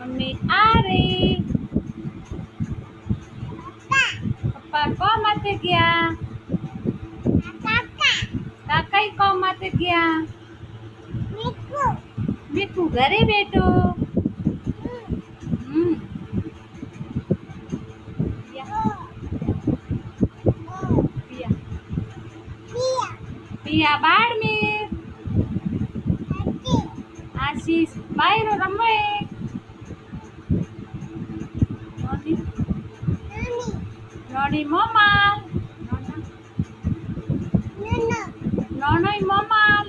Mummy આ રહી. પપ્પા કોમ માટે ગયા. કાકા કોમ માટે ગયા. મીઠું ઘરે બેઠો. પિયા બાળમીર. આશીષ બાયરો રમે. નોની મમ્મા. નોનોય મમ્મા.